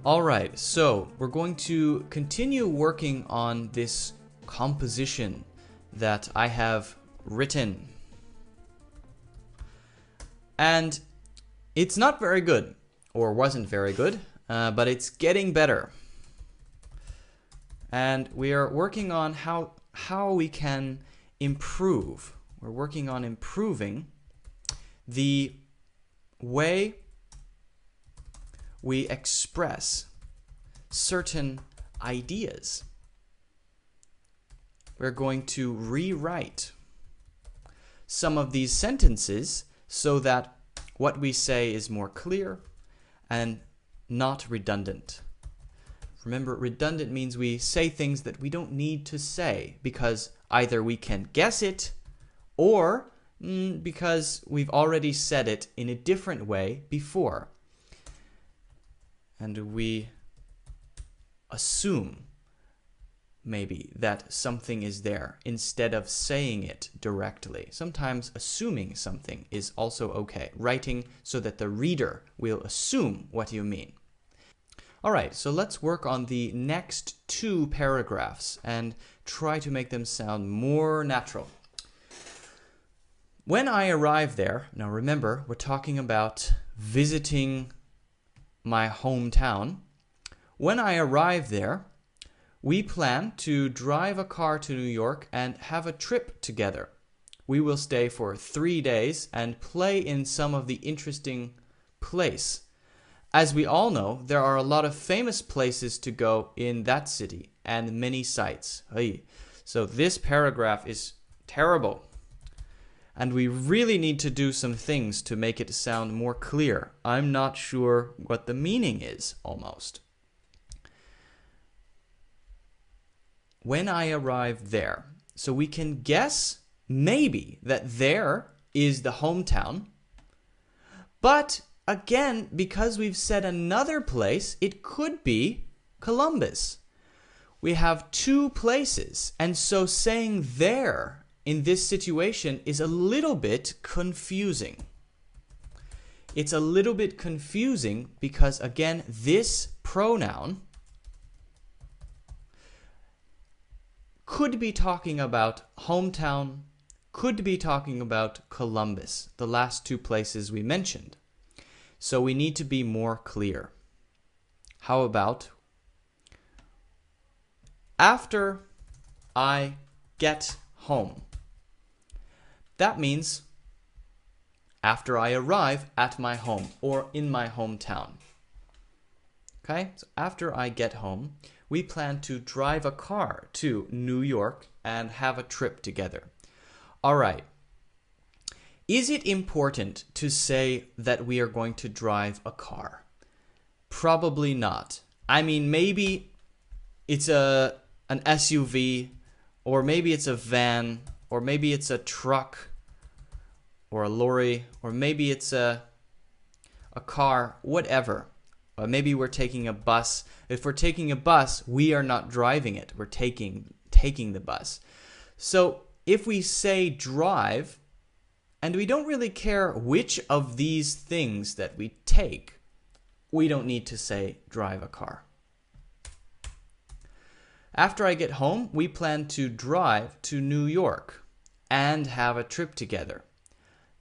Alright, so we're going to continue working on this composition that I have written. And it's not very good, or wasn't very good, but it's getting better. And we are working on how we can improve. We're working on improving the way we express certain ideas. We're going to rewrite some of these sentences so that what we say is more clear and not redundant. Remember, redundant means we say things that we don't need to say because either we can guess it or because we've already said it in a different way before. And we assume maybe that something is there instead of saying it directly. Sometimes assuming something is also okay. Writing so that the reader will assume what you mean. Alright, so let's work on the next 2 paragraphs and try to make them sound more natural. When I arrive there, now remember, we're talking about visiting my hometown. When I arrive there, we plan to drive a car to New York and have a trip together. We will stay for 3 days and play in some of the interesting places. As we all know, there are a lot of famous places to go in that city and many sites. So this paragraph is terrible. And we really need to do some things to make it sound more clear. I'm not sure what the meaning is, almost. When I arrive there, so we can guess maybe that there is the hometown. But again, because we've said another place, it could be Columbus. We have 2 places, and so saying there in this situation is a little bit confusing. It's a little bit confusing because, again, this pronoun could be talking about hometown, could be talking about Columbus, the last 2 places we mentioned. So we need to be more clear. How about after I get home? That means after I arrive at my home or in my hometown. Okay, so after I get home, we plan to drive a car to New York and have a trip together. All right. Is it important to say that we are going to drive a car? Probably not. I mean, maybe it's an SUV, or maybe it's a van, or maybe it's a truck, or a lorry, or maybe it's a car, whatever. Or maybe we're taking a bus. If we're taking a bus, we are not driving it. We're taking the bus. So if we say drive, and we don't really care which of these things that we take, we don't need to say drive a car. After I get home, we plan to drive to New York and have a trip together.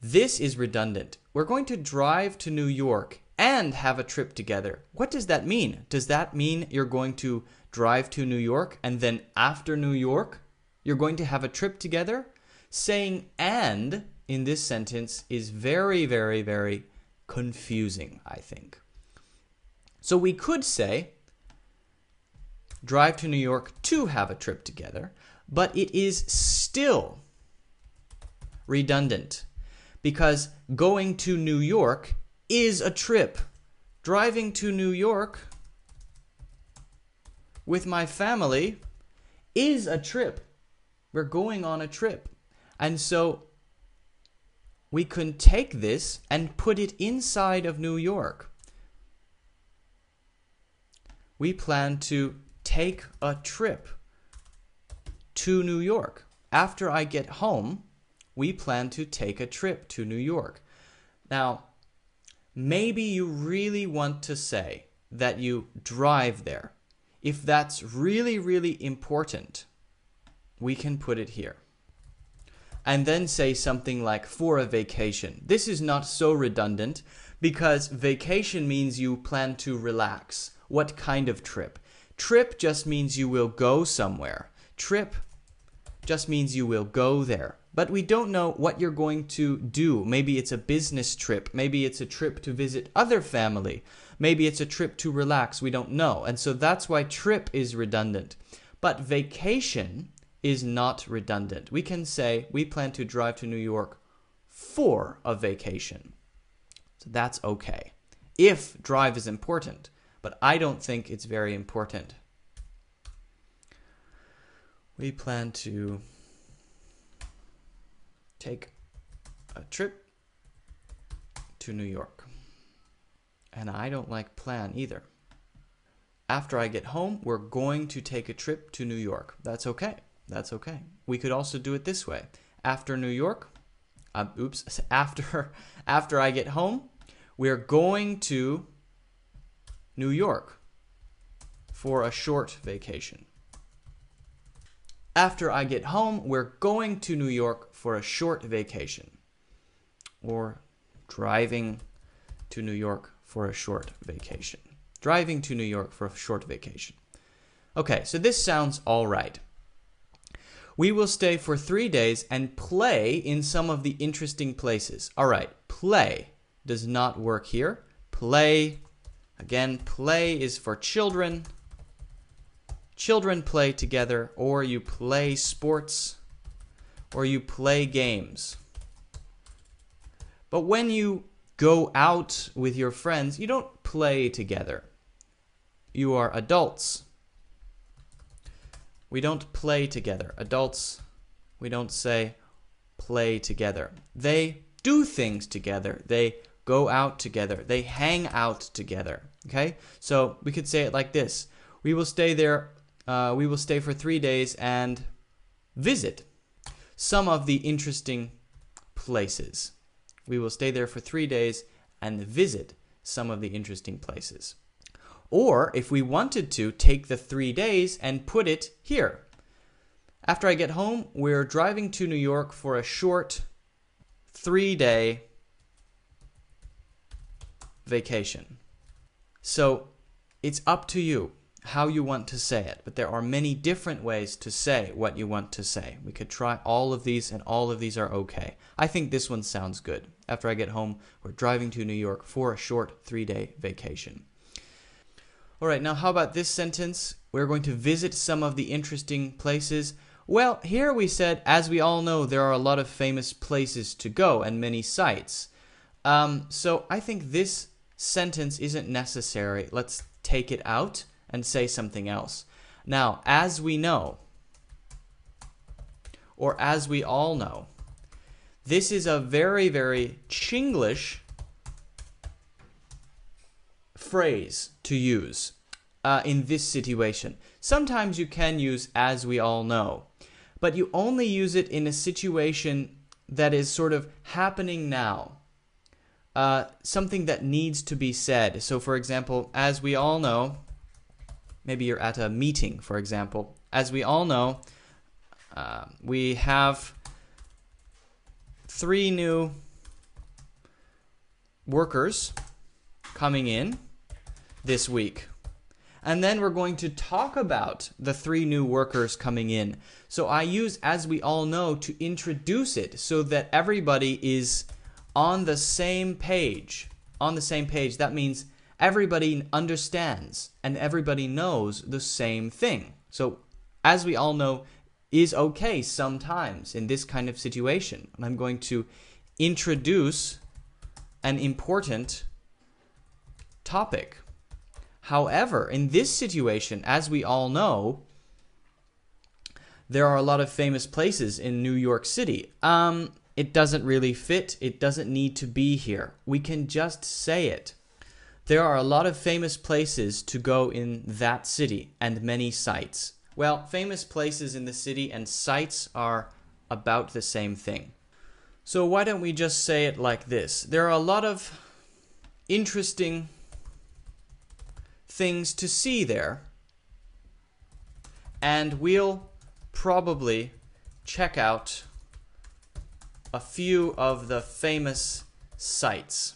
This is redundant. We're going to drive to New York and have a trip together. What does that mean? Does that mean you're going to drive to New York and then after New York, you're going to have a trip together? Saying and in this sentence is very, very, very confusing, I think. So we could say drive to New York to have a trip together, but it is still redundant because going to New York is a trip. Driving to New York with my family is a trip. We're going on a trip. And so we can take this and put it inside of New York. We plan to take a trip to New York. After I get home, we plan to take a trip to New York. Now, maybe you really want to say that you drive there. If that's really, really important, we can put it here. And then say something like for a vacation. This is not so redundant because vacation means you plan to relax. What kind of trip? Trip just means you will go somewhere. Trip just means you will go there. But we don't know what you're going to do. Maybe it's a business trip. Maybe it's a trip to visit other family. Maybe it's a trip to relax. We don't know. And so that's why trip is redundant. But vacation is not redundant. We can say we plan to drive to New York for a vacation. So that's okay. If drive is important, but I don't think it's very important. We plan to take a trip to New York. And I don't like plan either. After I get home, we're going to take a trip to New York. That's okay. That's okay. We could also do it this way. After New York, after I get home, we're going to New York for a short vacation. After I get home, we're going to New York for a short vacation. Or driving to New York for a short vacation. Driving to New York for a short vacation. Okay, so this sounds all right. We will stay for 3 days and play in some of the interesting places. All right, play does not work here. Play, again, play is for children. Children play together, or you play sports, or you play games. But when you go out with your friends, you don't play together. You are adults. We don't play together. Adults, we don't say play together. They do things together. They go out together. They hang out together. Okay? So we could say it like this. We will stay there. We will stay for 3 days and visit some of the interesting places. We will stay there for 3 days and visit some of the interesting places. Or if we wanted to, take the 3 days and put it here. After I get home, we're driving to New York for a short 3-day vacation. So it's up to you how you want to say it, but there are many different ways to say what you want to say. We could try all of these, and all of these are okay. I think this one sounds good. After I get home, we're driving to New York for a short 3-day vacation. All right, now how about this sentence? We're going to visit some of the interesting places. Well, here we said, as we all know, there are a lot of famous places to go and many sites. So I think this sentence isn't necessary. Let's take it out and say something else. Now, as we know, or as we all know, this is a very, very Chinglish phrase to use in this situation. Sometimes you can use as we all know, but you only use it in a situation that is sort of happening now. Something that needs to be said. So for example, as we all know, maybe you're at a meeting, for example. As we all know, we have 3 new workers coming in this week. And then we're going to talk about the 3 new workers coming in. So I use as we all know to introduce it so that everybody is on the same page. On the same page. That means everybody understands and everybody knows the same thing. So as we all know is okay sometimes in this kind of situation. And I'm going to introduce an important topic. However, in this situation, as we all know, there are a lot of famous places in New York City. it doesn't really fit. It doesn't need to be here. We can just say it. There are a lot of famous places to go in that city and many sites. Well, famous places in the city and sites are about the same thing. So why don't we just say it like this? There are a lot of interesting things to see there, and we'll probably check out a few of the famous sites.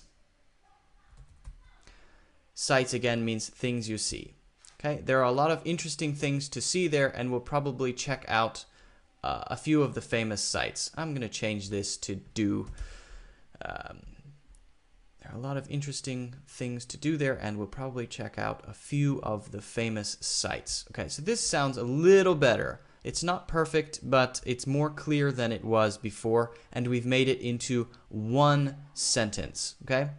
Sites again means things you see. Okay, there are a lot of interesting things to see there, and we'll probably check out a few of the famous sites. I'm going to change this to do. There are a lot of interesting things to do there, and we'll probably check out a few of the famous sites. Okay, so this sounds a little better. It's not perfect, but it's more clear than it was before, and we've made it into one sentence. Okay,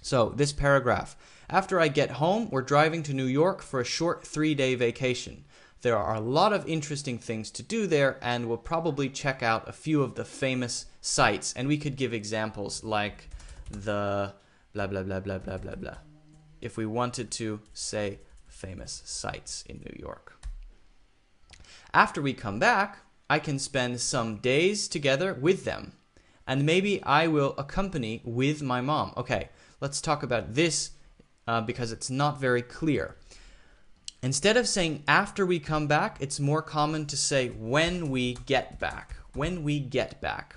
so this paragraph. After I get home, we're driving to New York for a short 3-day vacation. There are a lot of interesting things to do there, and we'll probably check out a few of the famous sites. And we could give examples like the blah, blah, blah, blah, blah, blah, blah, if we wanted to say famous sites in New York. After we come back, I can spend some days together with them. And maybe I will accompany with my mom. Okay, let's talk about this because it's not very clear. Instead of saying after we come back, it's more common to say when we get back. When we get back.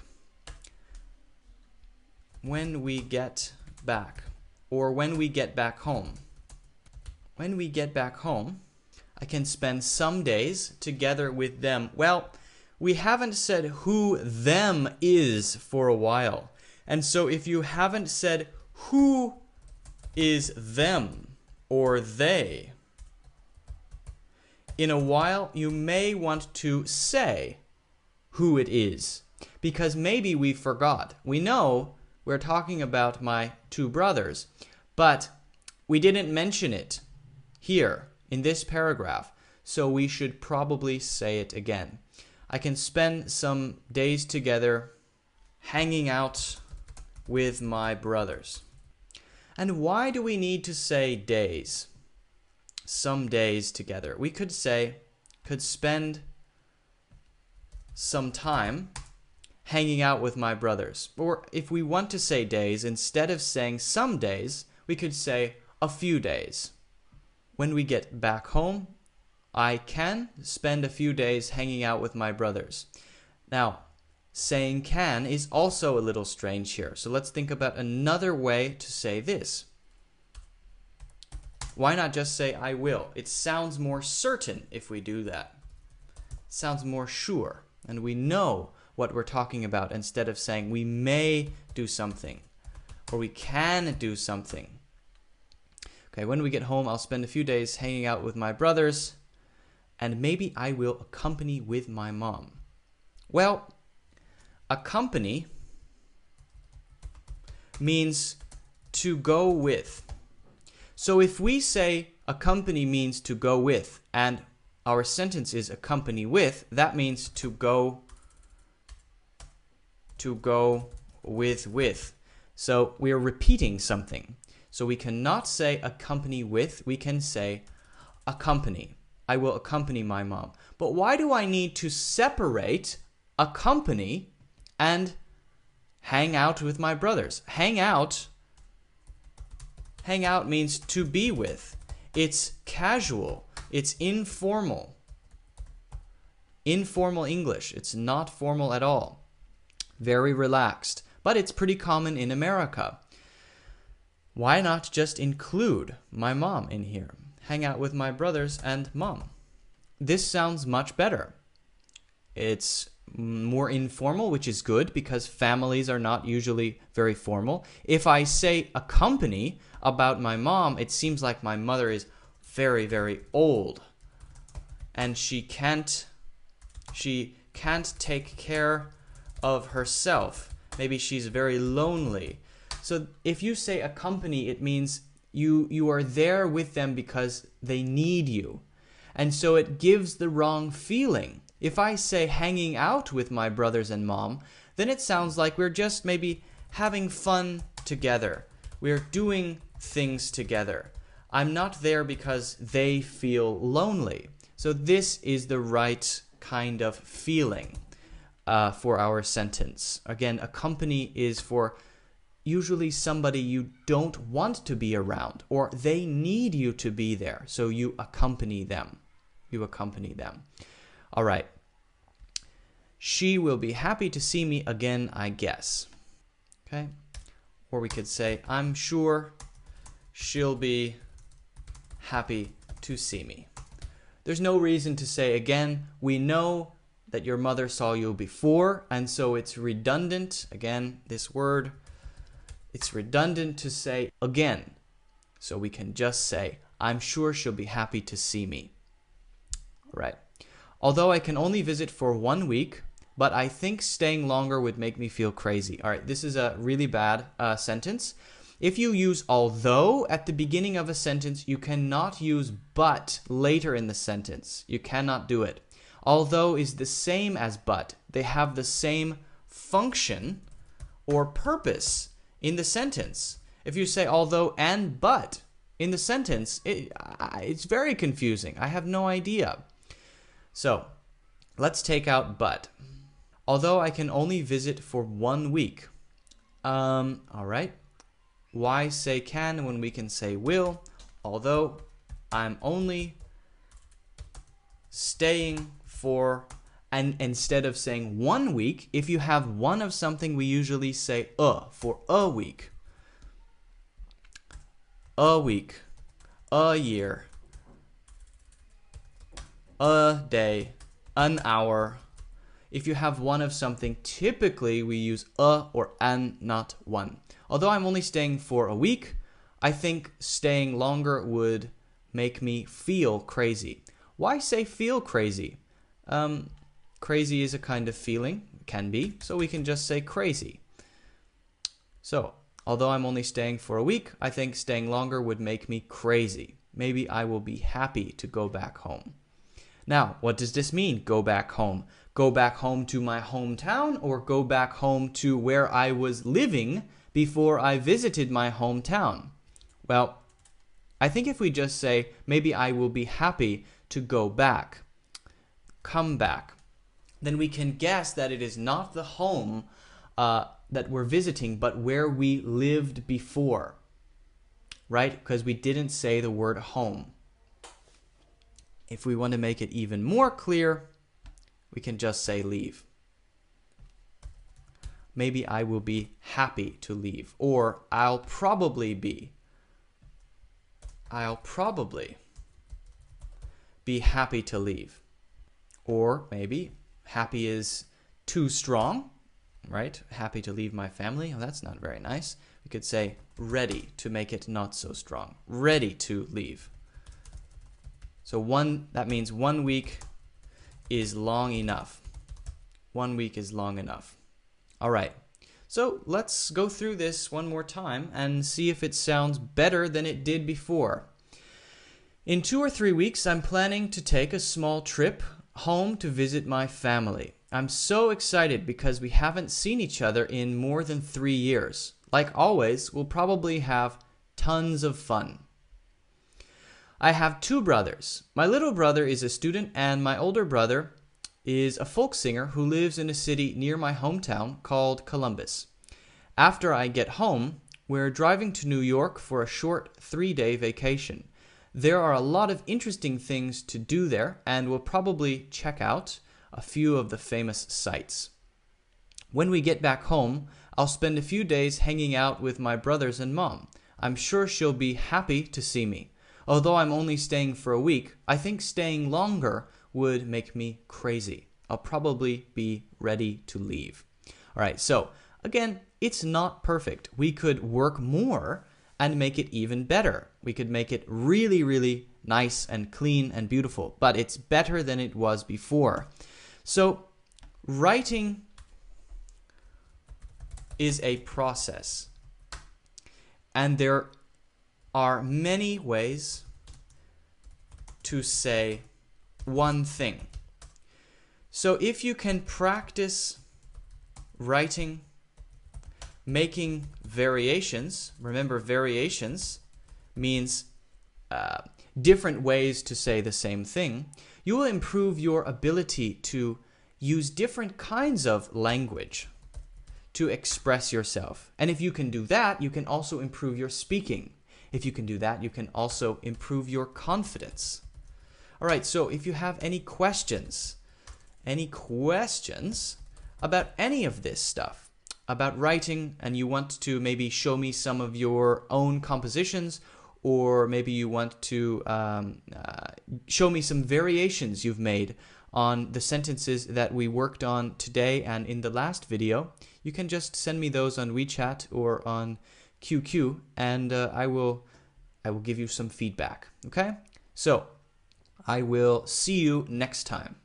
When we get back. Or when we get back home. When we get back home, I can spend some days together with them. Well, we haven't said who them is for a while. And so if you haven't said who is them or they, in a while you may want to say who it is, because maybe we forgot. We know we're talking about my 2 brothers, but we didn't mention it here in this paragraph, so we should probably say it again. I can spend some days together hanging out with my brothers. And why do we need to say days? Some days together. We could say, could spend some time hanging out with my brothers. Or if we want to say days, instead of saying some days, we could say a few days. When we get back home, I can spend a few days hanging out with my brothers. Now, saying can is also a little strange here. So let's think about another way to say this. Why not just say I will? It sounds more certain if we do that. It sounds more sure, and we know what we're talking about instead of saying we may do something or we can do something. Okay, when we get home, I'll spend a few days hanging out with my brothers, and maybe I will accompany with my mom. Well, accompany means to go with. So if we say accompany means to go with, and our sentence is accompany with, that means to go with. So we are repeating something. So we cannot say accompany with, we can say accompany. I will accompany my mom. But why do I need to separate accompany and hang out with my brothers? Hang out means to be with. It's casual. It's informal. Informal English. It's not formal at all. Very relaxed. But it's pretty common in America. Why not just include my mom in here? Hang out with my brothers and mom. This sounds much better. It's more informal, which is good because families are not usually very formal. If I say accompany about my mom, it seems like my mother is very, very old and she can't take care of herself. Maybe she's very lonely. So if you say accompany, it means you are there with them because they need you. And so it gives the wrong feeling. If I say hanging out with my brothers and mom, then it sounds like we're just maybe having fun together. We're doing things together. I'm not there because they feel lonely. So this is the right kind of feeling for our sentence. Again, accompany is for usually somebody you don't want to be around, or they need you to be there, so you accompany them. You accompany them. All right. She will be happy to see me again, I guess. Okay? Or we could say, I'm sure she'll be happy to see me. There's no reason to say again. We know that your mother saw you before, and so it's redundant. Again, this word, it's redundant to say again. So we can just say, I'm sure she'll be happy to see me. All right. Although I can only visit for 1 week, but I think staying longer would make me feel crazy. All right, this is a really bad sentence. If you use although at the beginning of a sentence, you cannot use but later in the sentence. You cannot do it. Although is the same as but. They have the same function or purpose in the sentence. If you say although and but in the sentence, it's very confusing. I have no idea. So let's take out but. Although I can only visit for 1 week. All right. Why say can when we can say will? Although I'm only staying for, and instead of saying 1 week, if you have one of something, we usually say for a week. A week, a year, a day, an hour. If you have one of something, typically we use a or an, not one. Although I'm only staying for a week, I think staying longer would make me feel crazy. Why say feel crazy? Crazy is a kind of feeling, can be, so we can just say crazy. So, although I'm only staying for a week, I think staying longer would make me crazy. Maybe I will be happy to go back home. Now, what does this mean, go back home? Go back home to my hometown or go back home to where I was living before I visited my hometown? Well, I think if we just say, maybe I will be happy to go back, come back, then we can guess that it is not the home that we're visiting, but where we lived before, right? Because we didn't say the word home. If we want to make it even more clear, we can just say leave. Maybe I will be happy to leave, or I'll probably be happy to leave. Or maybe happy is too strong, right? Happy to leave my family. Oh, that's not very nice. We could say ready to make it not so strong. Ready to leave. So that means 1 week is long enough. 1 week is long enough. All right. So let's go through this one more time and see if it sounds better than it did before. In 2 or 3 weeks, I'm planning to take a small trip home to visit my family. I'm so excited because we haven't seen each other in more than 3 years. Like always, we'll probably have tons of fun. I have 2 brothers. My little brother is a student and my older brother is a folk singer who lives in a city near my hometown called Columbus. After I get home, we're driving to New York for a short 3-day vacation. There are a lot of interesting things to do there, and we'll probably check out a few of the famous sites. When we get back home, I'll spend a few days hanging out with my brothers and mom. I'm sure she'll be happy to see me. Although I'm only staying for a week, I think staying longer would make me crazy. I'll probably be ready to leave. All right, so again, it's not perfect. We could work more and make it even better. We could make it really, really nice and clean and beautiful, but it's better than it was before. So writing is a process, and there are many ways to say one thing. So if you can practice writing, making variations. Remember, variations means different ways to say the same thing. You will improve your ability to use different kinds of language to express yourself. And if you can do that, you can also improve your speaking. If you can do that, you can also improve your confidence. All right, so if you have any questions about any of this stuff, about writing, and you want to maybe show me some of your own compositions, or maybe you want to show me some variations you've made on the sentences that we worked on today and in the last video, you can just send me those on WeChat or on QQ, and I will give you some feedback. Okay? So I will see you next time.